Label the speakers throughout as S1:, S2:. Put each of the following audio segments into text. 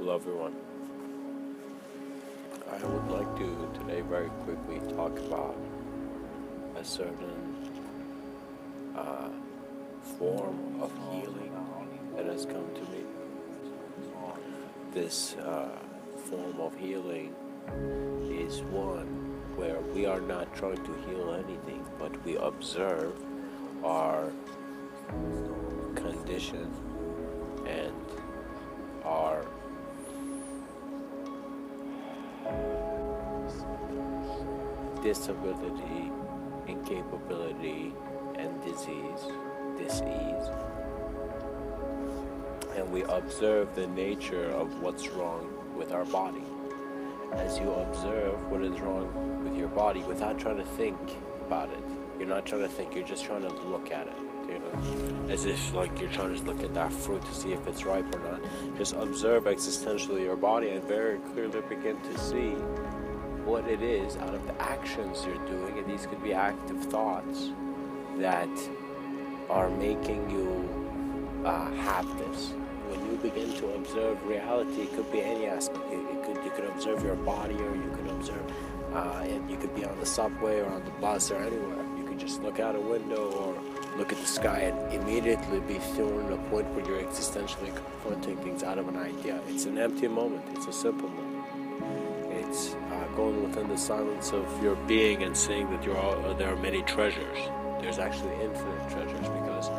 S1: Hello everyone. I would like to today very quickly talk about a certain form of healing that has come to me. This form of healing is one where we are not trying to heal anything, but we observe our condition and our disability, incapability, and disease, and we observe the nature of what's wrong with our body. As you observe what is wrong with your body without trying to think about it, you're not trying to think, you're just trying to look at it, as if like you're trying to look at that fruit to see if it's ripe or not. Just observe existentially your body and very clearly begin to see what it is out of the actions you're doing, and these could be active thoughts that are making you have this. When you begin to observe reality, it could be any aspect. You could observe your body, or you could observe, and you could be on the subway or on the bus or anywhere. You could just look out a window or look at the sky and immediately be thrown to a point where you're existentially confronting things out of an idea. It's an empty moment. It's a simple moment. It's going within the silence of your being and seeing that there are many treasures. There's actually infinite treasures, because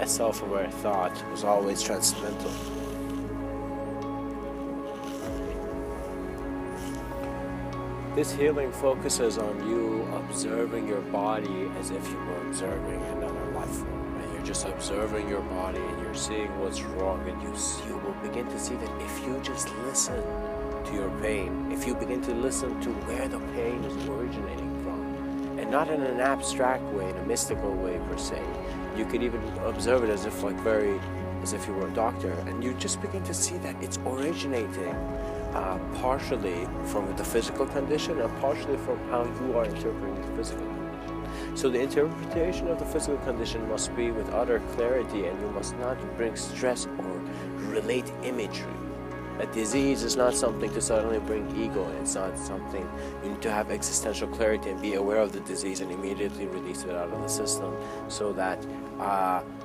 S1: a self-aware thought was always transcendental. This healing focuses on you observing your body as if you were observing another life form, and you're just observing your body and you're seeing what's wrong, and you will begin to see that if you just listen to your pain, if you begin to listen to where the pain is originating from, and not in an abstract way, in a mystical way per se, you could even observe it as if as if you were a doctor, and you just begin to see that it's originating partially from the physical condition and partially from how you are interpreting the physical condition. So the interpretation of the physical condition must be with utter clarity, and you must not bring stress or relate imagery. A disease is not something to suddenly bring ego. It's not something you need to have existential clarity and be aware of the disease and immediately release it out of the system, so that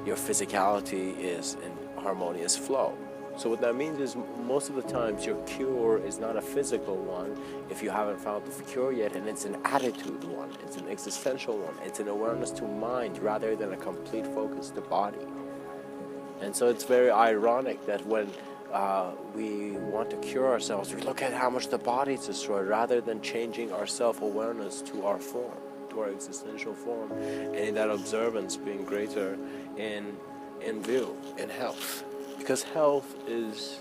S1: your physicality is in harmonious flow. So what that means is most of the times your cure is not a physical one if you haven't found the cure yet, and it's an attitude one, it's an existential one, it's an awareness to mind rather than a complete focus to body. And so it's very ironic that when we want to cure ourselves, we look at how much the body is destroyed rather than changing our self-awareness to our form, to our existential form, and in that observance being greater in view, in health. Because health is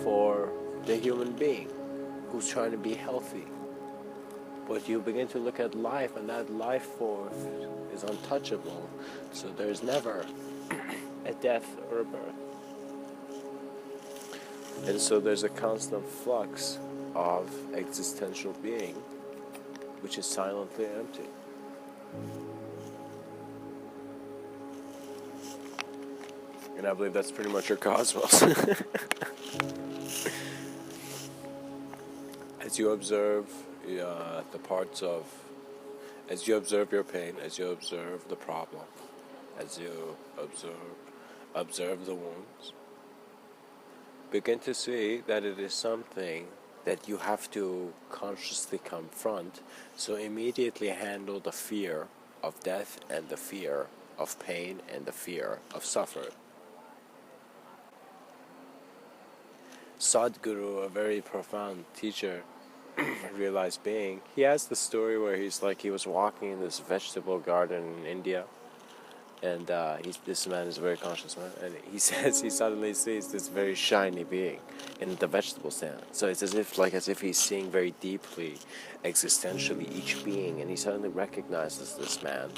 S1: for the human being who's trying to be healthy. But you begin to look at life, and that life force is untouchable, so there's never a death or a birth. And so there's a constant flux of existential being, which is silently empty. And I believe that's pretty much your cosmos. As you observe as you observe your pain, as you observe the problem, as you observe the wounds, begin to see that it is something that you have to consciously confront. So immediately handle the fear of death and the fear of pain and the fear of suffering. Sadhguru, a very profound teacher, realized being, he has the story where he was walking in this vegetable garden in India, and this man is a very conscious man, and he says he suddenly sees this very shiny being in the vegetable stand. So it's as if he's seeing very deeply, existentially each being, and he suddenly recognizes this man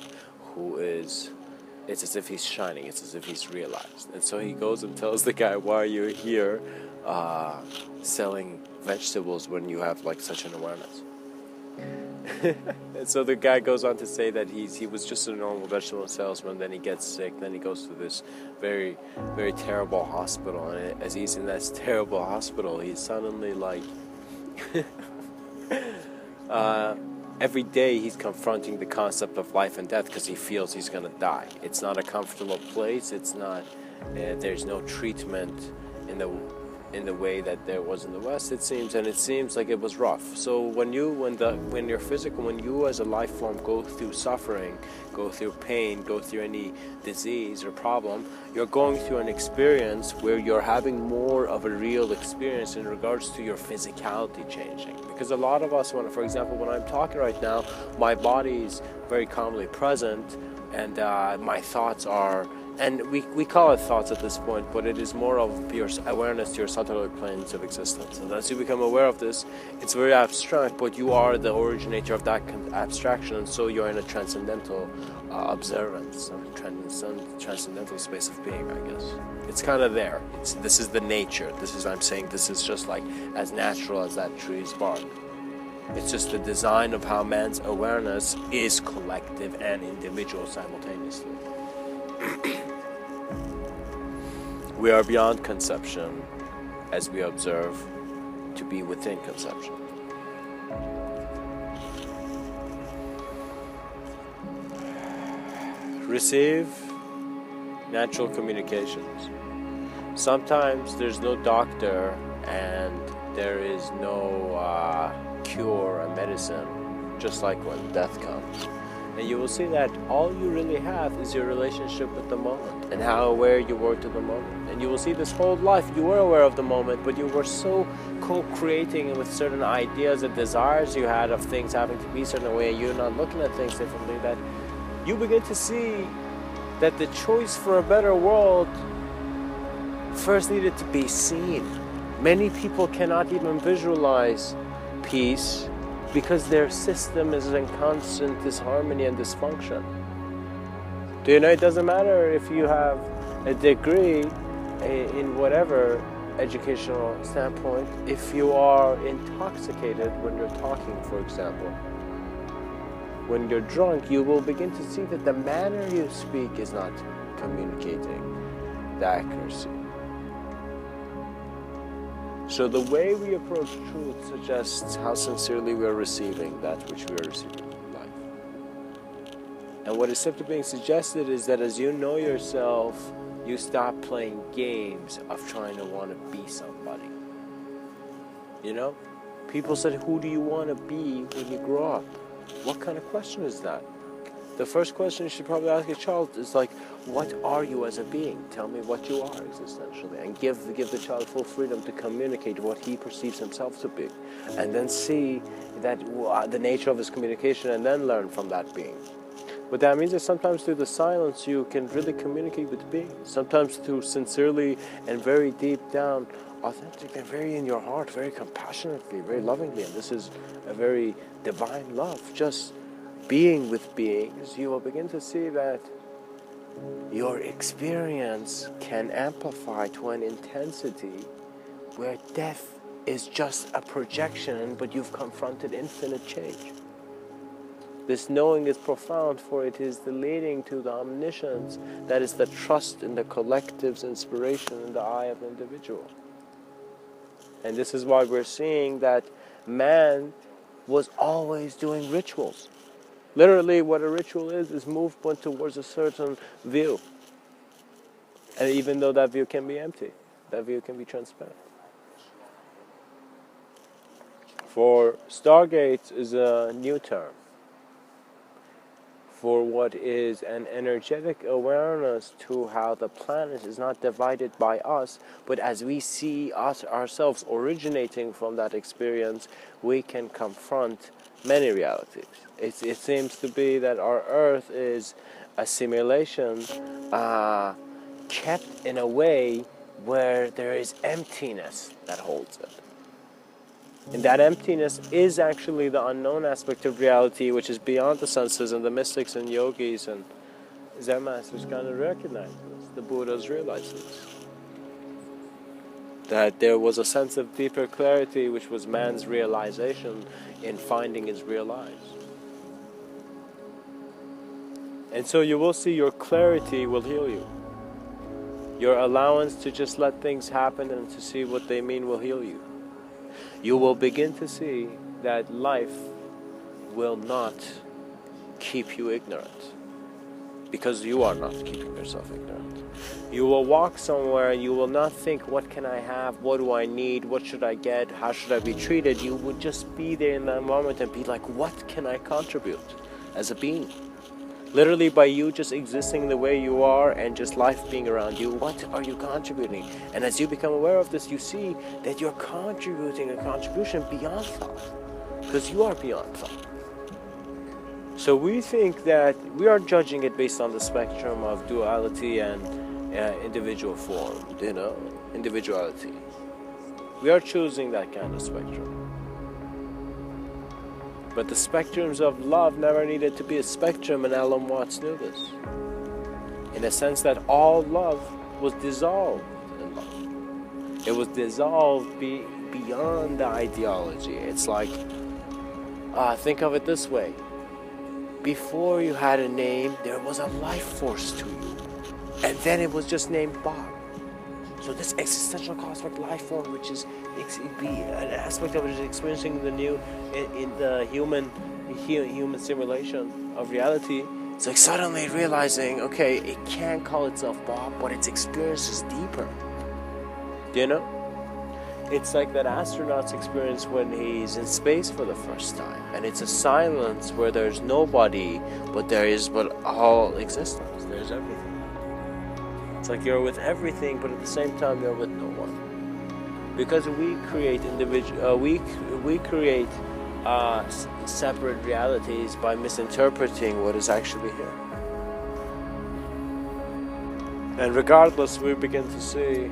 S1: it's as if he's shining, it's as if he's realized. And so he goes and tells the guy, why are you here selling vegetables when you have such an awareness? And so the guy goes on to say that he was just a normal vegetable salesman, then he gets sick, then he goes to this very, very terrible hospital, and as he's in this terrible hospital, he's suddenly like, every day he's confronting the concept of life and death because he feels he's going to die. It's not a comfortable place, it's not, there's no treatment in the way that there was in the West, it seems, and it seems like it was rough. So when you as a life form go through suffering, go through pain, go through any disease or problem, you're going through an experience where you're having more of a real experience in regards to your physicality changing. Because a lot of us, for example, when I'm talking right now, my body's very calmly present, and my thoughts are, and we call it thoughts at this point, but it is more of your awareness to your subtler planes of existence. And as you become aware of this, it's very abstract, but you are the originator of that abstraction, and so you're in a transcendental observance, transcendental space of being, I guess. It's kind of there. This is the nature. I'm saying this is just like as natural as that tree's bark. It's just the design of how man's awareness is collective and individual simultaneously. We are beyond conception as we observe to be within conception. Receive natural communications. Sometimes there's no doctor and there is no cure or medicine, just like when death comes. And you will see that all you really have is your relationship with the moment and how aware you were to the moment. And you will see this whole life you were aware of the moment, but you were so co-creating with certain ideas and desires you had of things having to be a certain way, and you're not looking at things differently, that you begin to see that the choice for a better world first needed to be seen. Many people cannot even visualize peace because their system is in constant disharmony and dysfunction. Do you know, it doesn't matter if you have a degree in whatever educational standpoint, if you are intoxicated when you're talking, for example. When you're drunk, you will begin to see that the manner you speak is not communicating the accuracy. So the way we approach truth suggests how sincerely we are receiving that which we are receiving in life. And what is simply being suggested is that as you know yourself, you stop playing games of trying to want to be somebody. You know? People said, who do you want to be when you grow up? What kind of question is that? The first question you should probably ask a child is like, what are you as a being? Tell me what you are existentially, and give the child full freedom to communicate what he perceives himself to be, and then see that the nature of his communication, and then learn from that being. But that means that sometimes through the silence you can really communicate with beings. Sometimes through sincerely and very deep down, authentic and very in your heart, very compassionately, very lovingly, and this is a very divine love, just being with beings, you will begin to see that your experience can amplify to an intensity where death is just a projection, but you've confronted infinite change. This knowing is profound, for it is the leading to the omniscience that is the trust in the collective's inspiration in the eye of the individual. And this is why we're seeing that man was always doing rituals. Literally, what a ritual is movement towards a certain view. And even though that view can be empty, that view can be transparent. For Stargate is a new term for what is an energetic awareness to how the planet is not divided by us, but as we see us ourselves originating from that experience, we can confront many realities. It seems to be that our Earth is a simulation kept in a way where there is emptiness that holds it. And that emptiness is actually the unknown aspect of reality, which is beyond the senses, and the mystics and yogis and Zen masters kind of recognize this. The Buddhas realized this. That there was a sense of deeper clarity, which was man's realization in finding his real lives. And so you will see your clarity will heal you. Your allowance to just let things happen and to see what they mean will heal you. You will begin to see that life will not keep you ignorant, because you are not keeping yourself ignorant. You will walk somewhere and you will not think, what can I have, what do I need, what should I get, how should I be treated. You would just be there in that moment and be like, what can I contribute as a being? Literally, by you just existing the way you are and just life being around you, what are you contributing? And as you become aware of this, you see that you're contributing a contribution beyond thought, because you are beyond thought. So we think that we are judging it based on the spectrum of duality and individual form, individuality. We are choosing that kind of spectrum. But the spectrums of love never needed to be a spectrum, and Alan Watts knew this. In a sense that all love was dissolved in love. It was dissolved beyond the ideology. It's like, think of it this way. Before you had a name, there was a life force to you. And then it was just named Bob. So this existential cosmic life form, which is an aspect of it is experiencing the new in the human simulation of reality. It's like suddenly realizing, okay, it can't call itself Bob, but its experience is deeper. Do you know? It's like that astronaut's experience when he's in space for the first time, and it's a silence where there's nobody, but all existence. There's everything. It's like you're with everything, but at the same time you're with no one. Because we create we create separate realities by misinterpreting what is actually here. And regardless, we begin to see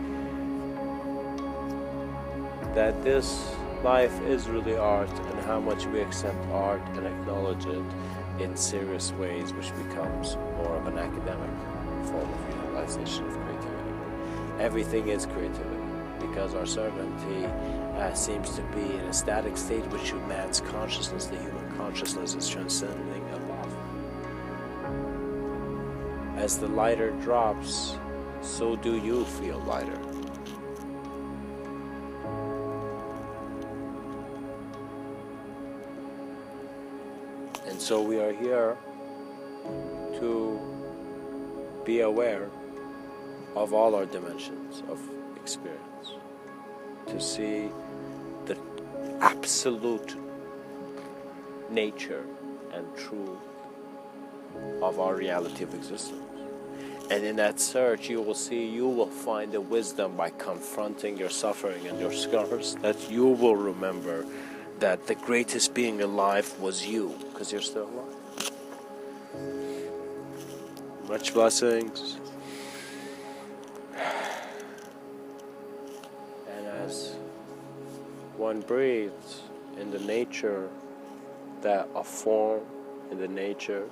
S1: that this life is really art, and how much we accept art and acknowledge it in serious ways, which becomes more of an academic form of realization of creativity. Everything is creativity, because our certainty seems to be in a static state which man's consciousness, the human consciousness, is transcending above. As the lighter drops, so do you feel lighter. And so we are here to be aware of all our dimensions of experience, to see the absolute nature and truth of our reality of existence. And in that search, you will find the wisdom by confronting your suffering and your scars, that you will remember that the greatest being alive was you, because you're still alive. Much blessings. And as one breathes in the nature that of form, in the nature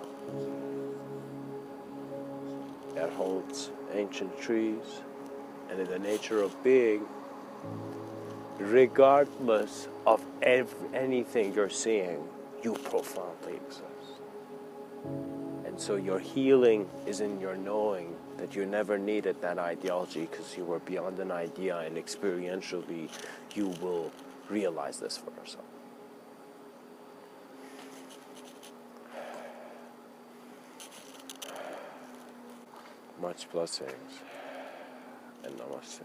S1: that holds ancient trees, and in the nature of being, regardless of anything you're seeing, you profoundly exist. And so your healing is in your knowing that you never needed that ideology, because you were beyond an idea, and experientially you will realize this for yourself. Much blessings and namaste.